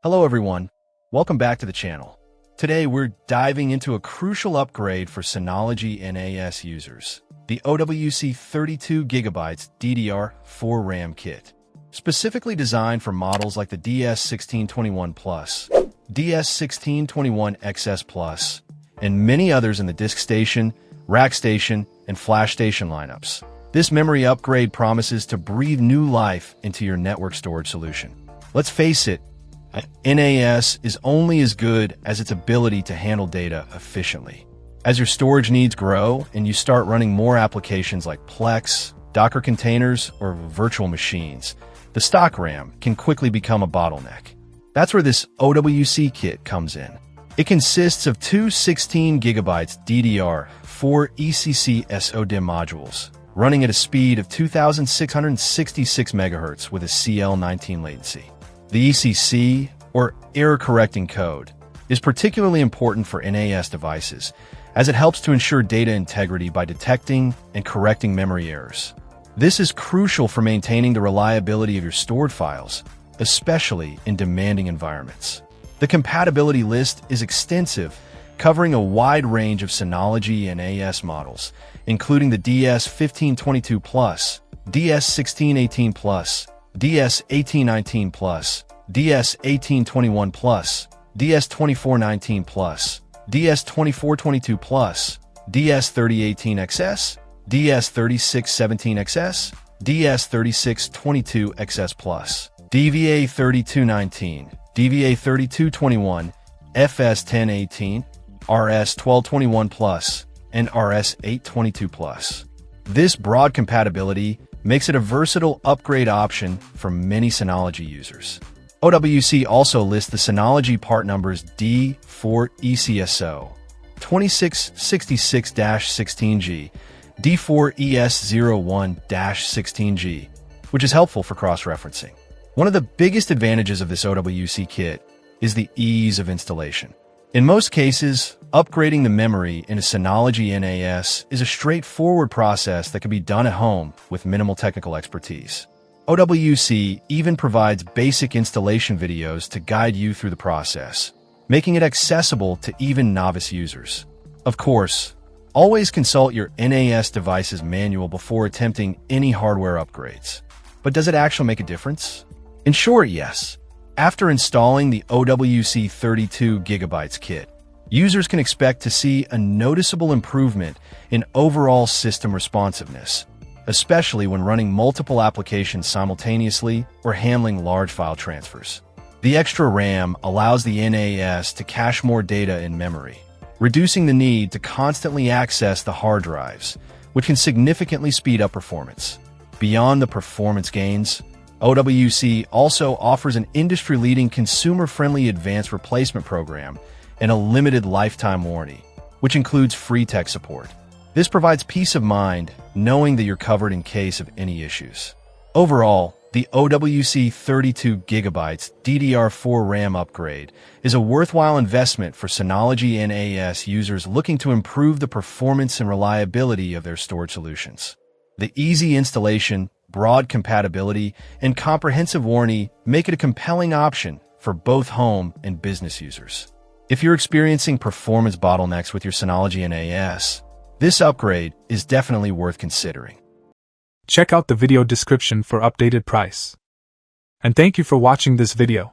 Hello everyone, welcome back to the channel. Today we're diving into a crucial upgrade for Synology NAS users, the OWC 32GB DDR4 RAM kit. Specifically designed for models like the DS1621 Plus, DS1621 XS Plus, and many others in the disk station, rack station, and flash station lineups. This memory upgrade promises to breathe new life into your network storage solution. Let's face it, NAS is only as good as its ability to handle data efficiently. As your storage needs grow and you start running more applications like Plex, Docker containers, or virtual machines, the stock RAM can quickly become a bottleneck. That's where this OWC kit comes in. It consists of two 16GB DDR4 ECC SODIMM modules, running at a speed of 2,666 MHz with a CL19 latency. The ECC, or Error Correcting Code, is particularly important for NAS devices, as it helps to ensure data integrity by detecting and correcting memory errors. This is crucial for maintaining the reliability of your stored files, especially in demanding environments. The compatibility list is extensive, covering a wide range of Synology NAS models, including the DS1522 Plus, DS1618 Plus, DS1819 Plus, DS1821 Plus, DS2419 Plus, DS2422 Plus, DS3018XS, DS3617XS, DS3622XS Plus, DVA3219, DVA3221, FS1018, RS1221 Plus, and RS822 Plus. This broad compatibility makes it a versatile upgrade option for many Synology users. OWC also lists the Synology part numbers D4ECSO, 2666-16G, D4ES01-16G, which is helpful for cross-referencing. One of the biggest advantages of this OWC kit is the ease of installation. In most cases, upgrading the memory in a Synology NAS is a straightforward process that can be done at home with minimal technical expertise. OWC even provides basic installation videos to guide you through the process, making it accessible to even novice users. Of course, always consult your NAS device's manual before attempting any hardware upgrades. But does it actually make a difference? In short, yes. After installing the OWC 32GB kit, users can expect to see a noticeable improvement in overall system responsiveness, especially when running multiple applications simultaneously or handling large file transfers. The extra RAM allows the NAS to cache more data in memory, reducing the need to constantly access the hard drives, which can significantly speed up performance. Beyond the performance gains, OWC also offers an industry-leading consumer-friendly advanced replacement program and a limited lifetime warranty, which includes free tech support. This provides peace of mind knowing that you're covered in case of any issues. Overall, the OWC 32GB DDR4 RAM upgrade is a worthwhile investment for Synology NAS users looking to improve the performance and reliability of their storage solutions. The easy installation, broad compatibility, and comprehensive warranty make it a compelling option for both home and business users. If you're experiencing performance bottlenecks with your Synology NAS, this upgrade is definitely worth considering. Check out the video description for updated price. And thank you for watching this video.